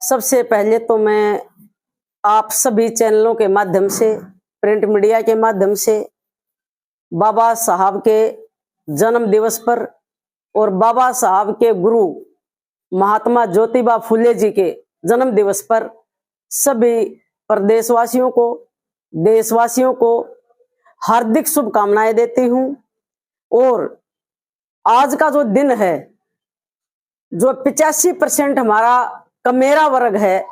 सबसे पहले तो मैं आप सभी चैनलों के माध्यम से, प्रिंट मीडिया के माध्यम से बाबा साहब के जन्म दिवस पर और बाबा साहब के गुरु महात्मा ज्योतिबा फुले जी के जन्म दिवस पर सभी प्रदेशवासियों को, देशवासियों को हार्दिक शुभकामनाएं देती हूं। और आज का जो दिन है, जो 85% हमारा कमेरा वर्ग है,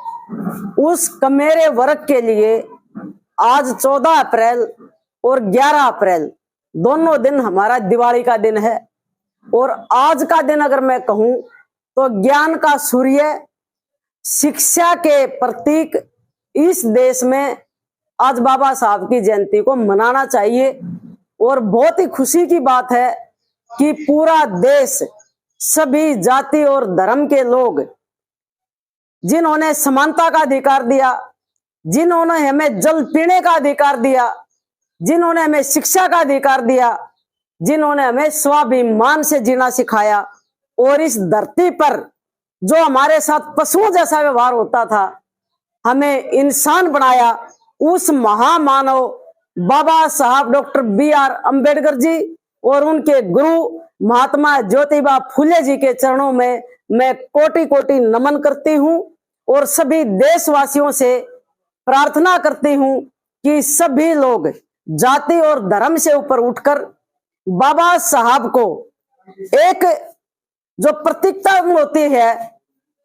उस कमेरे वर्ग के लिए आज 14 अप्रैल और 11 अप्रैल दोनों दिन हमारा दिवाली का दिन है। और आज का दिन अगर मैं कहूं तो ज्ञान का सूर्य, शिक्षा के प्रतीक इस देश में आज बाबा साहब की जयंती को मनाना चाहिए। और बहुत ही खुशी की बात है कि पूरा देश, सभी जाति और धर्म के लोग, जिन्होंने समानता का अधिकार दिया, जिन्होंने हमें जल पीने का अधिकार दिया, जिन्होंने हमें शिक्षा का अधिकार दिया, जिन्होंने हमें स्वाभिमान से जीना सिखाया, और इस धरती पर जो हमारे साथ पशुओं जैसा व्यवहार होता था, हमें इंसान बनाया, उस महामानव बाबा साहब डॉक्टर BR अम्बेडकर जी और उनके गुरु महात्मा ज्योतिबा फुले जी के चरणों में मैं कोटि कोटि नमन करती हूं। और सभी देशवासियों से प्रार्थना करती हूं कि सभी लोग जाति और धर्म से ऊपर उठकर बाबा साहब को एक जो प्रतीकता होती है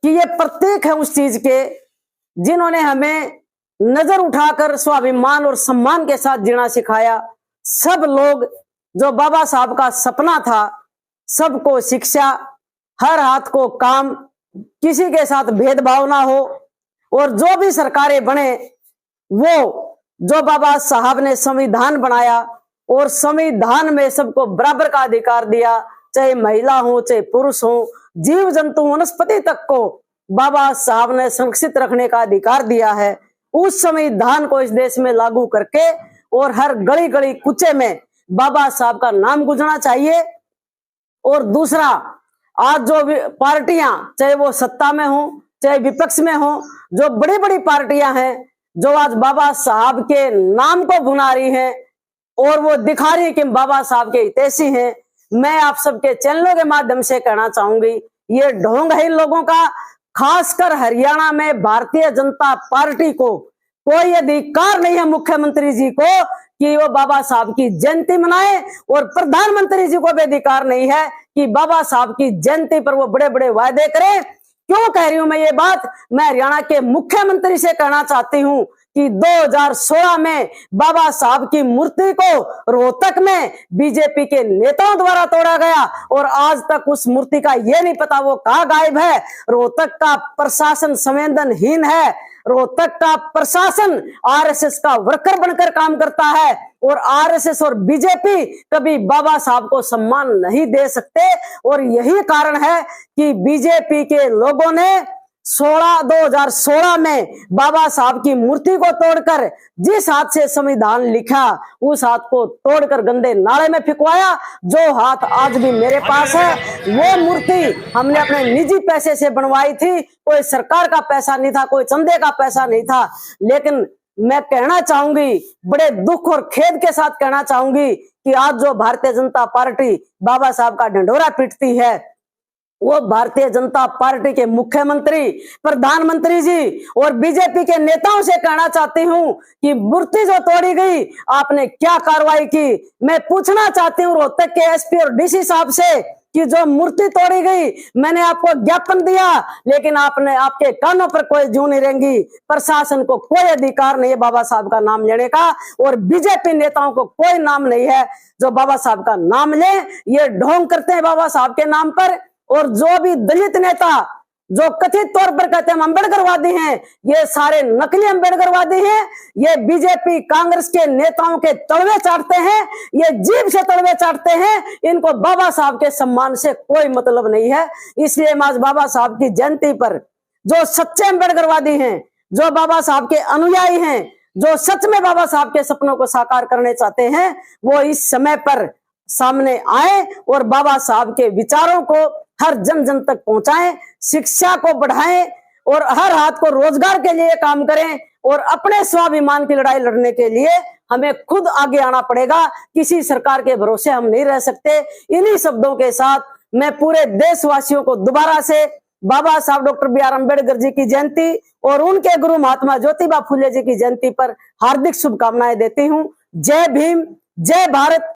कि ये प्रतीक है उस चीज के, जिन्होंने हमें नजर उठाकर स्वाभिमान और सम्मान के साथ जीना सिखाया। सब लोग, जो बाबा साहब का सपना था, सबको शिक्षा, हर हाथ को काम, किसी के साथ भेदभाव ना हो, और जो भी सरकारें बने वो जो बाबा साहब ने संविधान बनाया और संविधान में सबको बराबर का अधिकार दिया, चाहे महिला हो चाहे पुरुष हो, जीव जंतु वनस्पति तक को बाबा साहब ने संरक्षित रखने का अधिकार दिया है। उस संविधान को इस देश में लागू करके और हर गली गली कुचे में बाबा साहब का नाम गूंजना चाहिए। और दूसरा, आज जो पार्टियां, चाहे वो सत्ता में हो चाहे विपक्ष में हो, जो बड़ी बड़ी पार्टियां हैं जो आज बाबा साहब के नाम को भुना रही हैं और वो दिखा रही है कि बाबा साहब के हितैषी हैं, मैं आप सबके चैनलों के माध्यम से कहना चाहूंगी, ये ढोंग है इन लोगों का। खासकर हरियाणा में भारतीय जनता पार्टी को कोई अधिकार नहीं है मुख्यमंत्री जी को कि वो बाबा साहब की जयंती मनाए, और प्रधानमंत्री जी को भी अधिकार नहीं है कि बाबा साहब की जयंती पर वो बड़े बड़े वायदे करें। क्यों कह रही हूं मैं ये बात? मैं हरियाणा के मुख्यमंत्री से कहना चाहती हूं कि 2016 में बाबा साहब की मूर्ति को रोहतक में बीजेपी के नेताओं द्वारा तोड़ा गया, और आज तक उस मूर्ति का ये नहीं पता वो कहां गायब है। रोहतक का प्रशासन संवेदनहीन है, रोहतक का प्रशासन RSS का वर्कर बनकर काम करता है, और RSS और बीजेपी कभी बाबा साहब को सम्मान नहीं दे सकते। और यही कारण है कि बीजेपी के लोगों ने 2016 में बाबा साहब की मूर्ति को तोड़कर जिस हाथ से संविधान लिखा उस हाथ को तोड़कर गंदे नाले में फेंकवाया। जो हाथ आज भी मेरे पास है, वो मूर्ति हमने अपने निजी पैसे से बनवाई थी, कोई सरकार का पैसा नहीं था, कोई चंदे का पैसा नहीं था। लेकिन मैं कहना चाहूंगी, बड़े दुख और खेद के साथ कहना चाहूंगी कि आज जो भारतीय जनता पार्टी बाबा साहब का ढिंढोरा पीटती है, वो भारतीय जनता पार्टी के मुख्यमंत्री, प्रधानमंत्री जी और बीजेपी के नेताओं से कहना चाहती हूं कि मूर्ति जो तोड़ी गई, आपने क्या कार्रवाई की? मैं पूछना चाहती हूं रोहतक के SP और DC साहब से कि जो मूर्ति तोड़ी गई, मैंने आपको ज्ञापन दिया, लेकिन आपके कानों पर कोई जूं नहीं रेंगी। प्रशासन को कोई अधिकार नहीं है बाबा साहब का नाम लेने का, और बीजेपी नेताओं को कोई नाम नहीं है जो बाबा साहब का नाम ले। ये ढोंग करते हैं बाबा साहब के नाम पर। और जो भी दलित नेता जो कथित तौर पर कहते हैं हम अम्बेडकरवादी हैं, ये सारे नकली अम्बेडकरवादी हैं। ये बीजेपी कांग्रेस के नेताओं के तलवे चाटते हैं, ये जीभ से तलवे चाटते हैं। इनको बाबा साहब के सम्मान से कोई मतलब नहीं है। इसलिए आज बाबा साहब की जयंती पर जो सच्चे अम्बेडकरवादी हैं, जो बाबा साहब के अनुयायी हैं, जो सच में बाबा साहब के सपनों को साकार करने चाहते हैं, वो इस समय पर सामने आए और बाबा साहब के विचारों को हर जन जन तक पहुंचाएं, शिक्षा को बढ़ाएं और हर हाथ को रोजगार के लिए काम करें और अपने स्वाभिमान की लड़ाई लड़ने के लिए हमें खुद आगे आना पड़ेगा। किसी सरकार के भरोसे हम नहीं रह सकते। इन्हीं शब्दों के साथ मैं पूरे देशवासियों को दोबारा से बाबा साहब doctor B are Ambedkar ji की जयंती और उनके गुरु महात्मा ज्योतिबा फुले जी की जयंती पर हार्दिक शुभकामनाएं देती हूं। जय भीम, जय भारत।